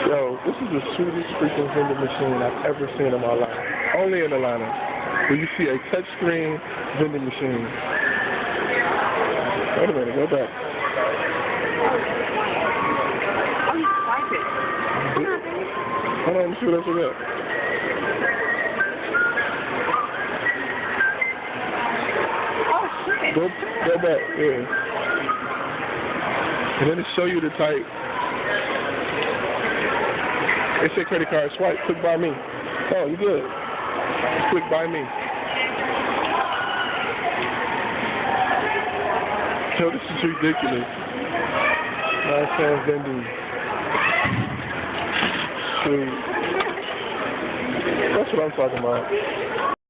Yo, this is the sweetest freaking vending machine I've ever seen in my life. Only in Atlanta, where you see a touchscreen vending machine. Wait a minute, go back. Oh, you swipe it. Hold on, let me see what else we got. Oh, shit. Go back, yeah. And then it show you the type. It say credit card swipe, click buy me. Oh, you good. Just click buy me. Yo, this is ridiculous. Nice fans vending. Shoot. That's what I'm talking about.